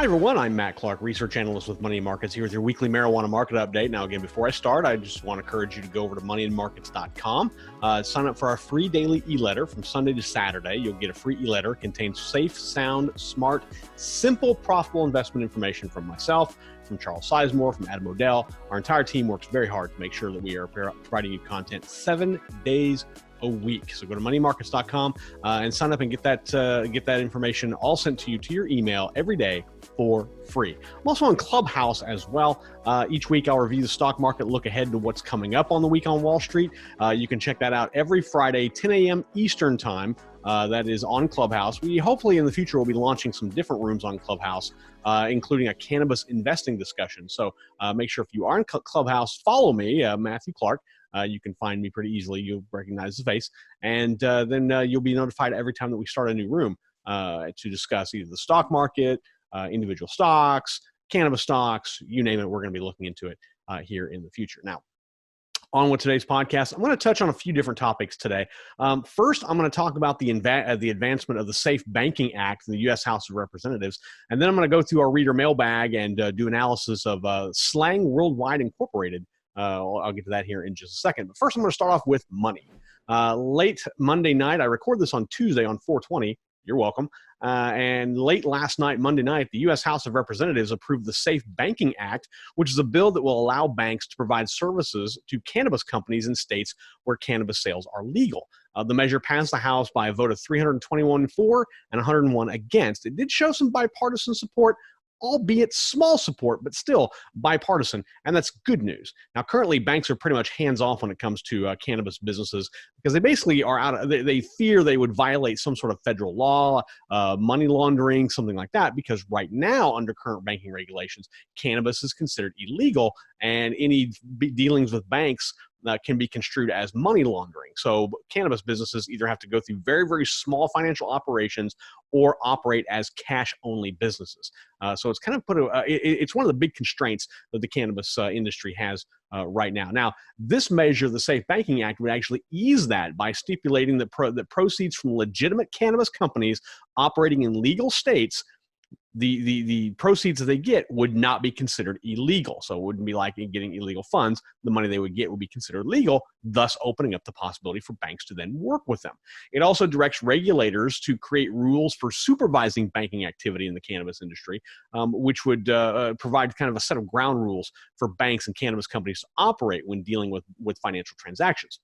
Hi, everyone. I'm Matt Clark, research analyst with Money and Markets, here with your weekly marijuana market update. Now, again, before I start, I just want to encourage you to go over to moneyandmarkets.com. Sign up for our free daily e-letter from Sunday to Saturday. You'll get a free e-letter. It contains safe, sound, smart, simple, profitable investment information from myself, from Charles Sizemore, from Adam Odell. Our entire team works very hard to make sure that we are providing you content 7 days a week. So go to moneymarkets.com and sign up and get that information all sent to you to your email every day for free. I'm also on Clubhouse as well. Each week I'll review the stock market, look ahead to what's coming up on the week on Wall Street. You can check that out every Friday, 10 a.m. Eastern time. That is on Clubhouse. We hopefully in the future will be launching some different rooms on Clubhouse, including a cannabis investing discussion. So make sure if you are in Clubhouse, follow me, Matthew Clark. You can find me pretty easily. You'll recognize the face. And then you'll be notified every time that we start a new room to discuss either the stock market, individual stocks, cannabis stocks, you name it. We're going to be looking into it here in the future. Now, on with today's podcast, I'm going to touch on a few different topics today. First, I'm going to talk about the advancement of the Safe Banking Act in the U.S. House of Representatives. And then I'm going to go through our reader mailbag and do analysis of Slang Worldwide Incorporated. I'll get to that here in just a second. But first, I'm going to start off with money. Late Monday night, I record this on Tuesday on 4/20. You're welcome. And late last night, Monday night, the U.S. House of Representatives approved the Safe Banking Act, which is a bill that will allow banks to provide services to cannabis companies in states where cannabis sales are legal. The measure passed the House by a vote of 321 for and 101 against. It did show some bipartisan support, albeit small support, but still bipartisan, and that's good news. Now, currently, banks are pretty much hands-off when it comes to cannabis businesses because they basically are they fear they would violate some sort of federal law, money laundering, something like that, because right now, under current banking regulations, cannabis is considered illegal, and any dealings with banks can be construed as money laundering. So cannabis businesses either have to go through very, very small financial operations or operate as cash-only businesses. So it's kind of it's one of the big constraints that the cannabis industry has right now. Now, this measure, the Safe Banking Act, would actually ease that by stipulating that proceeds from legitimate cannabis companies operating in legal states, the proceeds that they get would not be considered illegal. So it wouldn't be like getting illegal funds. The money they would get would be considered legal, thus opening up the possibility for banks to then work with them. It also directs regulators to create rules for supervising banking activity in the cannabis industry, which would provide kind of a set of ground rules for banks and cannabis companies to operate when dealing with financial transactions.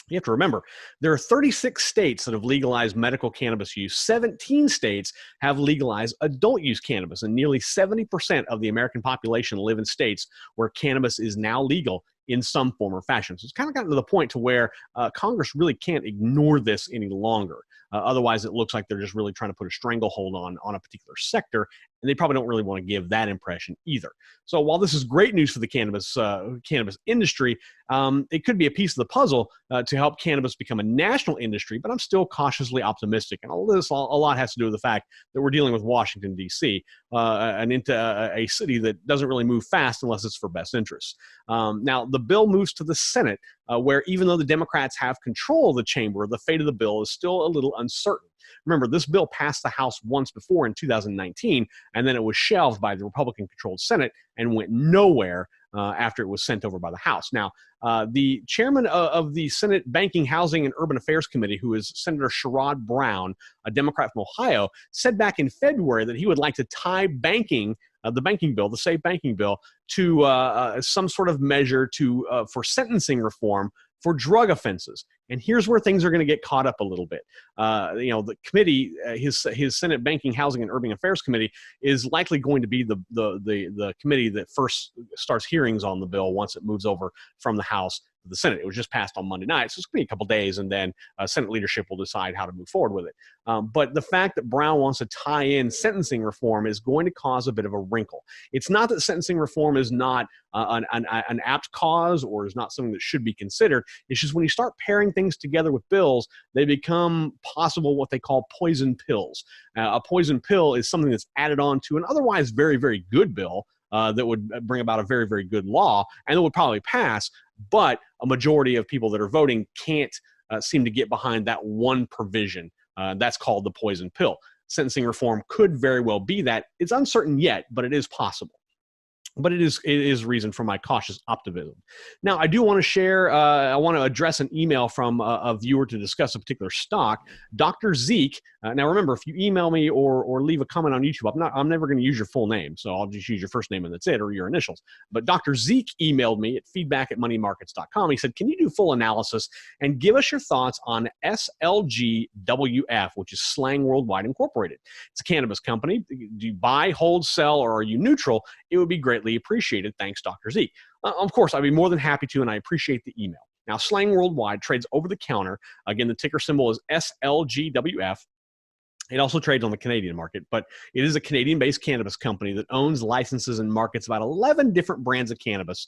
You have to remember, there are 36 states that have legalized medical cannabis use. 17 states have legalized adult use cannabis, and nearly 70% of the American population live in states where cannabis is now legal in some form or fashion. So it's kind of gotten to the point to where Congress really can't ignore this any longer. Otherwise, it looks like they're just really trying to put a stranglehold on a particular sector, and they probably don't really want to give that impression either. So while this is great news for the cannabis industry, it could be a piece of the puzzle to help cannabis become a national industry, but I'm still cautiously optimistic. And all this, a lot has to do with the fact that we're dealing with Washington, D.C., and into a city that doesn't really move fast unless it's for best interests. Now, the bill moves to the Senate, where even though the Democrats have control of the chamber, the fate of the bill is still a little uncertain. Remember, this bill passed the House once before in 2019, and then it was shelved by the Republican-controlled Senate and went nowhere after it was sent over by the House. Now, the chairman of the Senate Banking, Housing, and Urban Affairs Committee, who is Senator Sherrod Brown, a Democrat from Ohio, said back in February that he would like to tie banking, the banking bill, the Safe Banking Bill, to some sort of measure for sentencing reform for drug offenses. And here's where things are going to get caught up a little bit. The committee, his Senate Banking, Housing, and Urban Affairs Committee, is likely going to be the committee that first starts hearings on the bill once it moves over from the House to the Senate. It was just passed on Monday night, so it's going to be a couple days, and then Senate leadership will decide how to move forward with it. But the fact that Brown wants to tie in sentencing reform is going to cause a bit of a wrinkle. It's not that sentencing reform is not an apt cause or is not something that should be considered. It's just when you start pairing things together with bills, they become possible what they call poison pills. A poison pill is something that's added on to an otherwise very, very good bill that would bring about a very, very good law, and it would probably pass, but a majority of people that are voting can't seem to get behind that one provision. That's called the poison pill. sentencing reform could very well be that. It's uncertain yet, but it is possible. But it is reason for my cautious optimism. Now, I do want to share, I want to address an email from a viewer to discuss a particular stock. Dr. Zeke, now remember, if you email me or leave a comment on YouTube, I'm never going to use your full name, so I'll just use your first name and that's it, or your initials. But Dr. Zeke emailed me at feedback@moneymarkets.com. He said, can you do full analysis and give us your thoughts on SLGWF, which is Slang Worldwide Incorporated? It's a cannabis company. Do you buy, hold, sell, or are you neutral? It would be greatly appreciated. Thanks, Dr. Z. Of course, I'd be more than happy to, and I appreciate the email. Now, Slang Worldwide trades over the counter. Again, the ticker symbol is SLGWF. It also trades on the Canadian market, but it is a Canadian-based cannabis company that owns, licenses, and markets about 11 different brands of cannabis.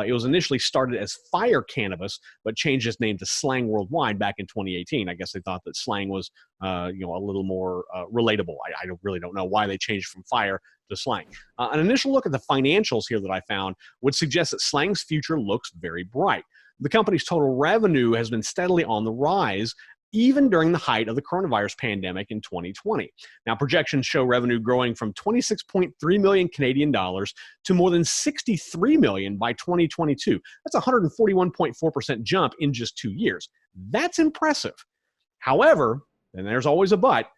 It was initially started as Fire Cannabis, but changed its name to Slang Worldwide back in 2018. I guess they thought that slang was, a little more relatable. I really don't know why they changed from Fire to Slang. An initial look at the financials here that I found would suggest that Slang's future looks very bright. The company's total revenue has been steadily on the rise, even during the height of the coronavirus pandemic in 2020. Now, projections show revenue growing from 26.3 million Canadian dollars to more than 63 million by 2022. That's a 141.4% jump in just 2 years. That's impressive. However, and there's always a but,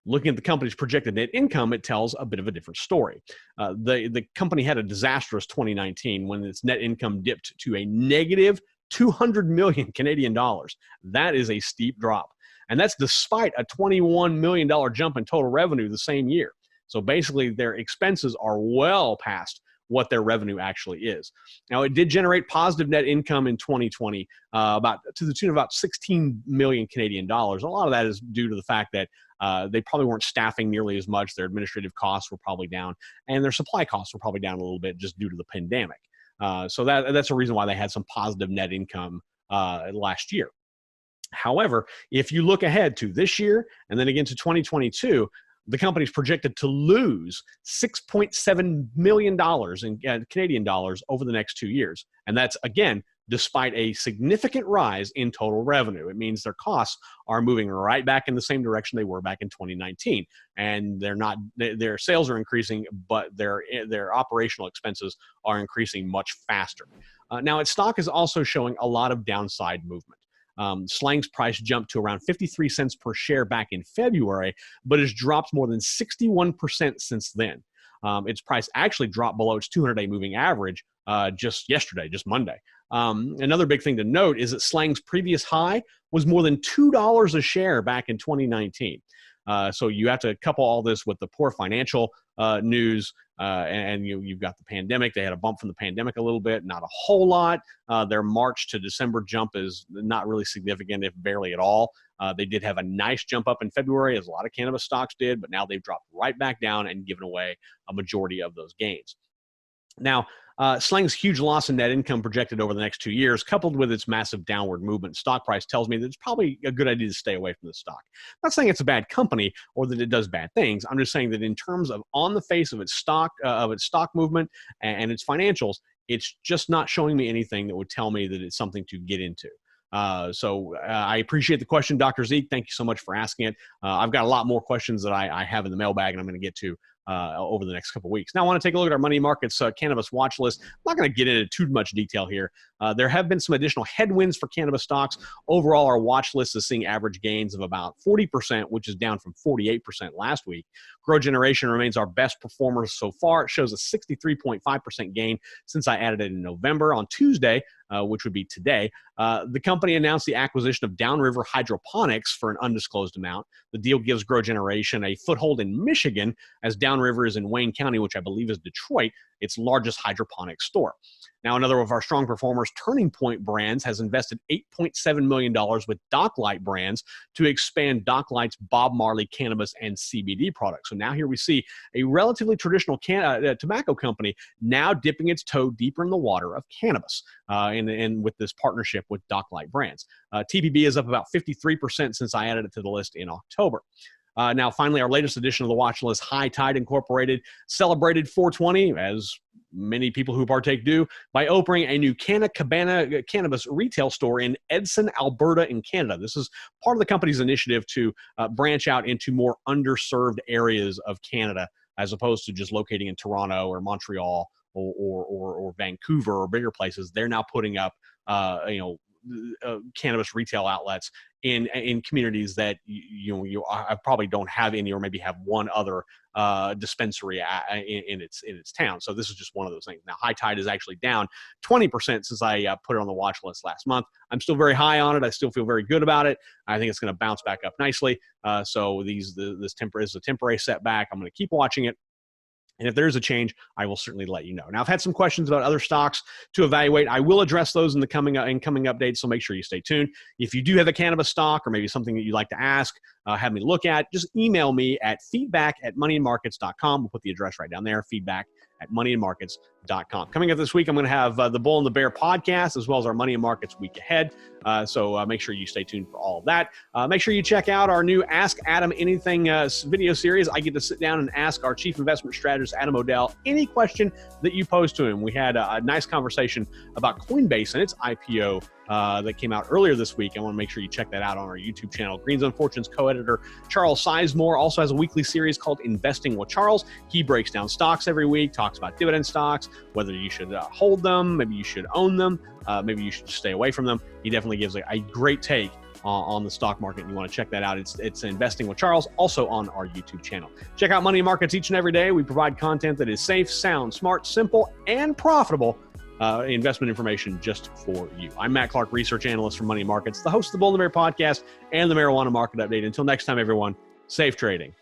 looking at the company's projected net income, it tells a bit of a different story. The company had a disastrous 2019 when its net income dipped to a negative 200 million Canadian dollars. That is a steep drop. And that's despite a $21 million jump in total revenue the same year. So basically their expenses are well past what their revenue actually is. Now, it did generate positive net income in 2020, to the tune of about 16 million Canadian dollars. A lot of that is due to the fact that they probably weren't staffing nearly as much. Their administrative costs were probably down, and their supply costs were probably down a little bit just due to the pandemic. So that's a reason why they had some positive net income last year. However, if you look ahead to this year and then again to 2022, the company's projected to lose $6.7 million in Canadian dollars over the next 2 years. And that's, again, despite a significant rise in total revenue. It means their costs are moving right back in the same direction they were back in 2019. And their sales are increasing, but their operational expenses are increasing much faster. Now, its stock is also showing a lot of downside movement. Slang's price jumped to around 53 cents per share back in February, but has dropped more than 61% since then. Its price actually dropped below its 200-day moving average just yesterday, just Monday. Another big thing to note is that Slang's previous high was more than $2 a share back in 2019. So you have to couple all this with the poor financial news, and you've got the pandemic. They had a bump from the pandemic a little bit, not a whole lot. Their March to December jump is not really significant, if barely at all. They did have a nice jump up in February, as a lot of cannabis stocks did, but now they've dropped right back down and given away a majority of those gains. Now, Slang's huge loss in net income projected over the next 2 years, coupled with its massive downward movement in stock price, tells me that it's probably a good idea to stay away from the stock. I'm not saying it's a bad company or that it does bad things. I'm just saying that in terms of on the face of its stock movement and its financials, it's just not showing me anything that would tell me that it's something to get into. So I appreciate the question, Dr. Zeke. Thank you so much for asking it. I've got a lot more questions that I have in the mailbag, and I'm going to get to over the next couple of weeks. Now, I want to take a look at our money markets cannabis watch list. I'm not going to get into too much detail here. There have been some additional headwinds for cannabis stocks. Overall, our watch list is seeing average gains of about 40%, which is down from 48% last week. Grow Generation remains our best performer so far. It shows a 63.5% gain since I added it in November. On Tuesday, which would be today, the company announced the acquisition of Downriver Hydroponics for an undisclosed amount. The deal gives Grow Generation a foothold in Michigan, as Downriver is in Wayne County, which I believe is Detroit, its largest hydroponic store. Now, another of our strong performers, Turning Point Brands, has invested $8.7 million with Docklight Brands to expand Docklight's Bob Marley cannabis and CBD products. So now here we see a relatively traditional tobacco company now dipping its toe deeper in the water of cannabis, and with this partnership with Docklight Brands. TPB is up about 53% since I added it to the list in October. Now, finally, our latest edition of the watch list, High Tide Incorporated, celebrated 420, as many people who partake do, by opening a new Canna Cabana cannabis retail store in Edson, Alberta in Canada. This is part of the company's initiative to branch out into more underserved areas of Canada, as opposed to just locating in Toronto or Montreal or Vancouver or bigger places. They're now putting up, cannabis retail outlets in communities that you probably don't have any, or maybe have one other dispensary in its town. So this is just one of those things. Now, High Tide is actually down 20% since I put it on the watch list last month. I'm still very high on it. I still feel very good about it. I think it's going to bounce back up nicely. So this is a temporary setback. I'm going to keep watching it. And if there's a change, I will certainly let you know. Now, I've had some questions about other stocks to evaluate. I will address those in the coming updates, so make sure you stay tuned. If you do have a cannabis stock or maybe something that you'd like to ask, have me look at, just email me at feedback@moneyandmarkets.com. We'll put the address right down there, feedback@moneyandmarkets.com. Coming up this week, I'm going to have the Bull and the Bear podcast, as well as our Money and Markets week ahead. So make sure you stay tuned for all of that. Make sure you check out our new Ask Adam Anything video series. I get to sit down and ask our chief investment strategist, Adam O'Dell, any question that you pose to him. We had a nice conversation about Coinbase and its IPO that came out earlier this week. I want to make sure you check that out on our YouTube channel. Green Zone Fortune's co-editor Charles Sizemore also has a weekly series called Investing with Charles. He breaks down stocks every week, talks about dividend stocks, whether you should hold them, maybe you should own them, maybe you should stay away from them. He definitely gives a great take on the stock market, and you want to check that out. It's Investing with Charles, also on our YouTube channel. Check out Money and Markets each and every day. We provide content that is safe, sound, smart, simple, and profitable investment information just for you. I'm Matt Clark, research analyst for Money and Markets, the host of the Bull and the Bear podcast and the Marijuana Market Update. Until next time, everyone, safe trading.